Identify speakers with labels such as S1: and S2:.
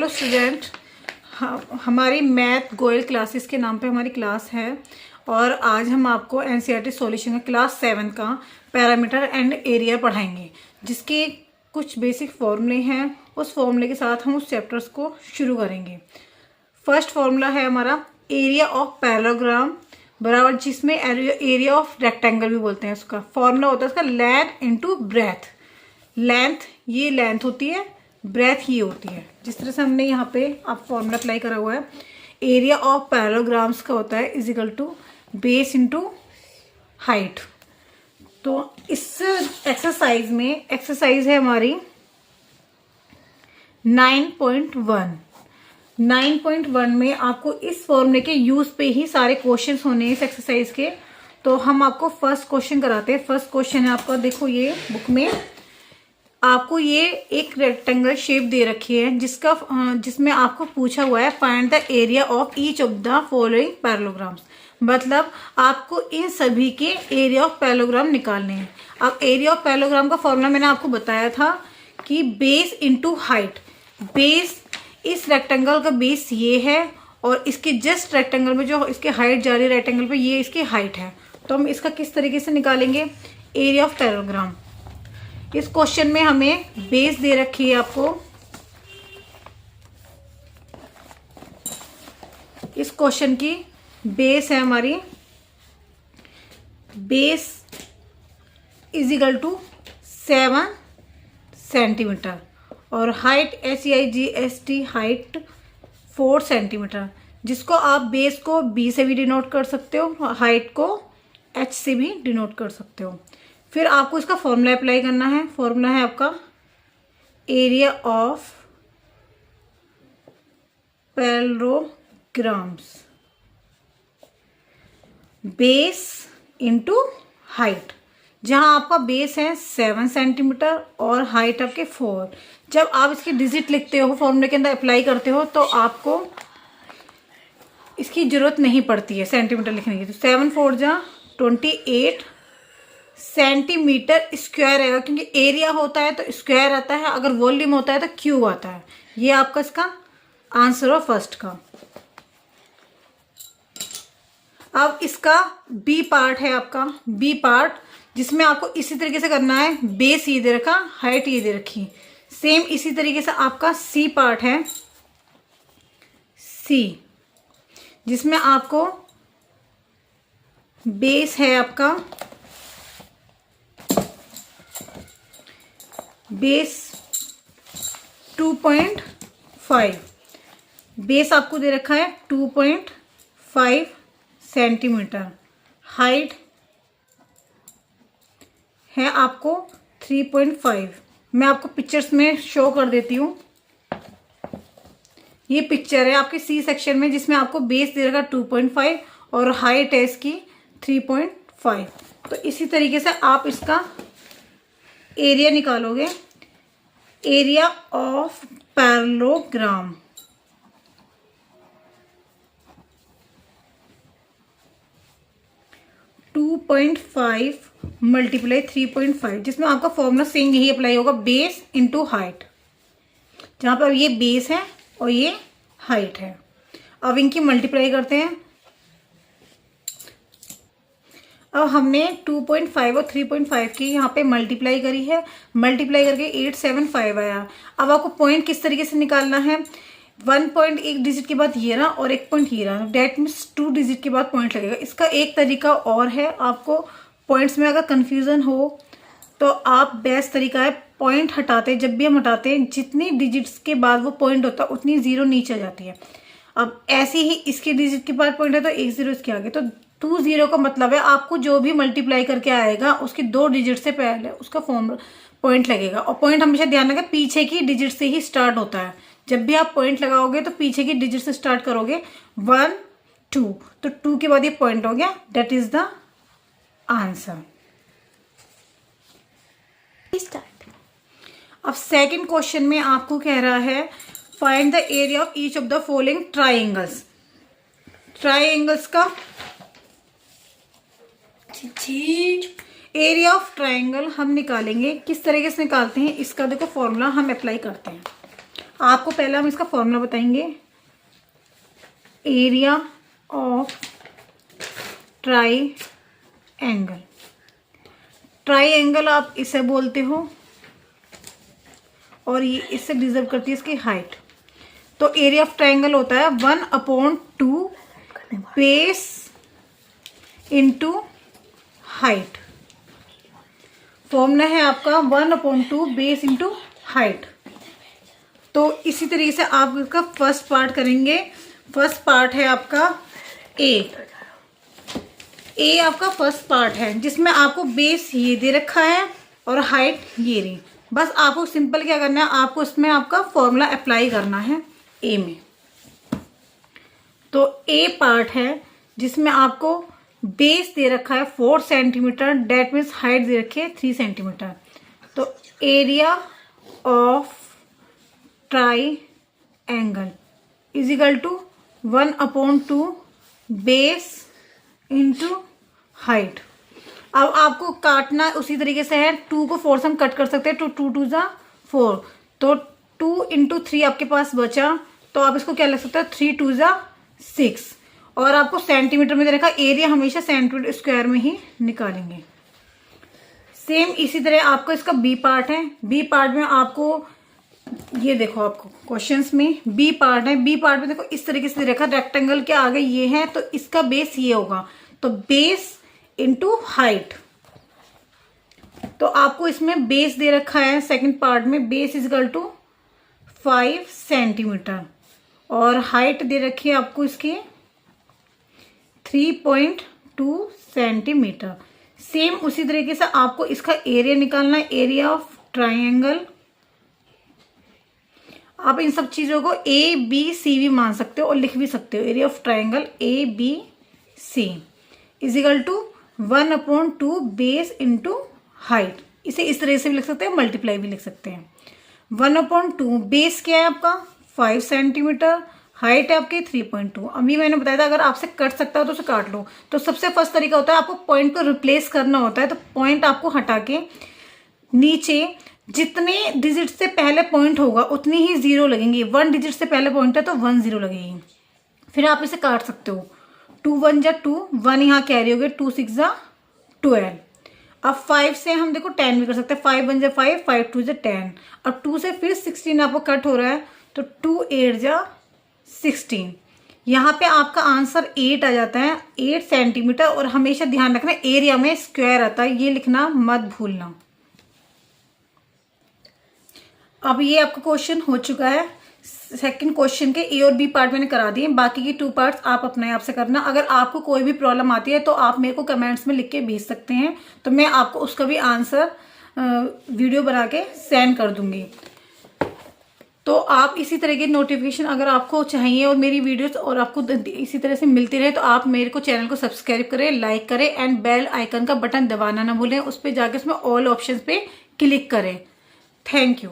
S1: Hello student, हमारी math Goyal classes के नाम पे हमारी क्लास है और आज हम आपको एनसीईआरटी सॉल्यूशन का क्लास 7 का पैरामीटर एंड एरिया पढ़ाएंगे, जिसके कुछ बेसिक फॉर्मूले हैं। उस फॉर्मूले के साथ हम उस चैप्टर्स को शुरू करेंगे। फर्स्ट फॉर्मूला है हमारा एरिया ऑफ पैरेललोग्राम बराबर, जिसमें एरिया ऑफ रेक्टेंगल भी बोलते हैं। उसका फॉर्मूला होता है उसका लेंथ इंटू ब्रेथ। लेंथ, ये लेंथ होती है, ब्रेथ ही होती है। जिस तरह से हमने यहाँ पे आप फॉर्मूला अप्लाई करा हुआ है, एरिया ऑफ पैरेललोग्राम्स का होता है is equal to base into height. तो इस एक्सरसाइज में एक्सरसाइज है हमारी 9.1। 9.1 में आपको इस फॉर्मूले के यूज पे ही सारे क्वेश्चंस होने हैं इस एक्सरसाइज के। तो हम आपको फर्स्ट क्वेश्चन कराते हैं। फर्स्ट क्वेश्चन है आपका, देखो ये बुक में आपको ये एक रेक्टेंगल शेप दे रखी है जिसमें आपको पूछा हुआ है find the area of each of the following parallelograms. मतलब आपको इन सभी के एरिया ऑफ पैरेललोग्राम निकालने हैं। अब एरिया ऑफ पैरेललोग्राम का फॉर्मूला मैंने आपको बताया था कि बेस इंटू हाइट। बेस, इस रेक्टेंगल का बेस ये है और इसके जस्ट रेक्टेंगल में जो इसके हाइट जा रही है रेक्टेंगल पे, ये इसकी हाइट है। तो हम इसका किस तरीके से निकालेंगे एरिया ऑफ पैरेललोग्राम। इस क्वेश्चन में हमें बेस दे रखी है आपको। इस क्वेश्चन की बेस है हमारी, base is equal to 7 centimetre और हाइट HEIGST हाइट 4 सेंटीमीटर, जिसको आप बेस को B से भी डिनोट कर सकते हो, हाइट को H से भी डिनोट कर सकते हो। फिर आपको इसका फॉर्मूला अप्लाई करना है। फॉर्मूला है आपका area of parallelograms base into height. जहां आपका बेस है 7 सेंटीमीटर और हाइट आपके 4। जब आप इसकी डिजिट लिखते हो, फॉर्मूले के अंदर अप्लाई करते हो, तो आपको इसकी जरूरत नहीं पड़ती है सेंटीमीटर लिखने की। तो 7 4 जा 28 सेंटीमीटर स्क्वायर आएगा, क्योंकि एरिया होता है तो स्क्वायर आता है, अगर वॉल्यूम होता है तो क्यूब आता है। ये आपका इसका आंसर हो फर्स्ट का। अब इसका बी पार्ट है आपका, बी पार्ट, जिसमें आपको इसी तरीके से करना है। बेस ये दे रखा, हाइट ये दे रखी। सेम इसी तरीके से आपका सी पार्ट है, सी, जिसमें आपको बेस है आपका, बेस 2.5, बेस आपको दे रखा है 2.5 सेंटीमीटर, हाइट है आपको 3.5। मैं आपको पिक्चर्स में शो कर देती हूँ। ये पिक्चर है आपके सी सेक्शन में, जिसमें आपको बेस दे रखा 2.5 और हाइट है इसकी 3.5। तो इसी तरीके से आप इसका एरिया निकालोगे, area of parallelogram. Two 2.5 multiply 3.5, जिसमें आपका फॉर्मूला सेम यही अप्लाई होगा, बेस इंटू हाइट। जहां पर ये बेस है और ये हाइट है। अब इनकी मल्टीप्लाई करते हैं। अब हमने 2.5 और 3.5 की यहाँ पे मल्टीप्लाई करी है। मल्टीप्लाई करके 875 आया। अब आपको पॉइंट किस तरीके से निकालना है। 1 पॉइंट एक डिजिट के बाद ये रहा और एक पॉइंट ये रहा, डेट मीन्स 2 डिजिट के बाद पॉइंट लगेगा। इसका एक तरीका और है, आपको पॉइंट्स में अगर कंफ्यूजन हो तो आप बेस्ट तरीका है पॉइंट हटाते, जब भी हम हटाते हैं जितनी डिजिट्स के बाद वो पॉइंट होता है उतनी जीरो नीचे जाती है। अब ऐसे ही इसके डिजिट के बाद पॉइंट है तो एक जीरो इसके आगे, तो 2 0 का मतलब है आपको जो भी मल्टीप्लाई करके आएगा उसके 2 डिजिट से पहले उसका फॉर्म पॉइंट लगेगा। और पॉइंट हमेशा ध्यान रखें पीछे की डिजिट से ही स्टार्ट होता है। जब भी आप पॉइंट लगाओगे तो पीछे की डिजिट से स्टार्ट करोगे। 1 2, तो 2 के बाद ये पॉइंट हो गया, दैट इज द आंसर। अब सेकंड क्वेश्चन में आपको कह रहा है find the area of each of the following triangles. Triangles का एरिया ऑफ ट्राइंगल हम निकालेंगे। किस तरीके से निकालते हैं इसका देखो फॉर्मूला हम अप्लाई करते हैं। आपको पहले हम इसका फॉर्मूला बताएंगे। एरिया ऑफ ट्राइएंगल, ट्राइएंगल आप इसे बोलते हो, और ये इससे डिजर्व करती है इसकी हाइट। तो एरिया ऑफ ट्राइंगल होता है 1/2 बेस इंटू हाइट। फॉर्मूला है आपका 1/2 बेस इंटू हाइट। तो इसी तरीके से आप इसका फर्स्ट पार्ट करेंगे। फर्स्ट पार्ट है आपका ए आपका फर्स्ट पार्ट है, जिसमें आपको बेस ये दे रखा है और हाइट ये रही। बस आपको सिंपल क्या करना है, आपको इसमें आपका फॉर्मूला अप्लाई करना है ए में। तो ए पार्ट है जिसमें आपको बेस दे रखा है 4 सेंटीमीटर, डेट मीन्स हाइट दे रखी है 3 सेंटीमीटर। तो area of triangle is equal to 1/2 base into height. अब आपको काटना उसी तरीके से है, 2 को 4 से हम कट कर सकते हैं, तो 2 2 जा 4, तो 2 × 3 आपके पास बचा, तो आप इसको क्या लिख सकते हैं 3 2 जा 6। और आपको सेंटीमीटर में दे रखा, एरिया हमेशा सेंटीमीटर स्क्वायर में ही निकालेंगे। सेम इसी तरह आपका इसका बी पार्ट है। बी पार्ट में आपको ये देखो, आपको क्वेश्चंस में बी पार्ट है। बी पार्ट में देखो इस तरीके से देखा, रेक्टेंगल के आगे ये है तो इसका बेस ये होगा, तो बेस इंटू हाइट। तो आपको इसमें बेस दे रखा है सेकंड पार्ट में, base is equal to 5 centimetre और हाइट दे रखी है आपको इसकी 3.2 सेंटीमीटर। सेम उसी तरीके से आपको इसका एरिया निकालना है, एरिया ऑफ ट्राइएंगल। आप इन सब चीजों को ए बी सी भी मान सकते हो और लिख भी सकते हो। Area of triangle A B C is equal to 1/2 base into height. इसे इस तरह से भी लिख सकते हैं, मल्टीप्लाई भी लिख सकते हैं। 1/2 बेस क्या है आपका 5 सेंटीमीटर, हाइट है आपकी 3.2। अभी मैंने बताया था अगर आपसे कट सकता हो तो उसे काट लो। तो सबसे फर्स्ट तरीका होता है आपको पॉइंट को रिप्लेस करना होता है। तो पॉइंट आपको हटा के नीचे जितने डिजिट से पहले पॉइंट होगा उतनी ही जीरो लगेंगी। 1 डिजिट से पहले पॉइंट है तो 1 0 लगेगी। फिर आप इसे काट सकते हो, 2 1 जा 2, 1 यहाँ कैरी हो गए, 2 6 जा 12। अब 5 से हम देखो 10 भी कर सकते हैं, 5 1 जा 5, 5 2 जा 10। अब 2 से फिर 16 आपको कट हो रहा है, तो 2 8 जा 16। यहाँ पे आपका आंसर 8 आ जाता है, 8 सेंटीमीटर। और हमेशा ध्यान रखना एरिया में स्क्वायर आता है, ये लिखना मत भूलना। अब ये आपका क्वेश्चन हो चुका है। सेकंड क्वेश्चन के ए और बी पार्ट मैंने करा दिए, बाकी की 2 पार्ट्स आप अपने आप से करना। अगर आपको कोई भी प्रॉब्लम आती है तो आप मेरे को कमेंट्स में लिख के भेज सकते हैं, तो मैं आपको उसका भी आंसर वीडियो बना के सेंड कर दूंगी। तो आप इसी तरह की नोटिफिकेशन अगर आपको चाहिए और मेरी वीडियोस और आपको इसी तरह से मिलती रहे, तो आप मेरे को चैनल को सब्सक्राइब करें, लाइक करें एंड बेल आइकन का बटन दबाना ना भूलें। उस पर जाके उसमें ऑल ऑप्शन पे क्लिक करें। Thank you.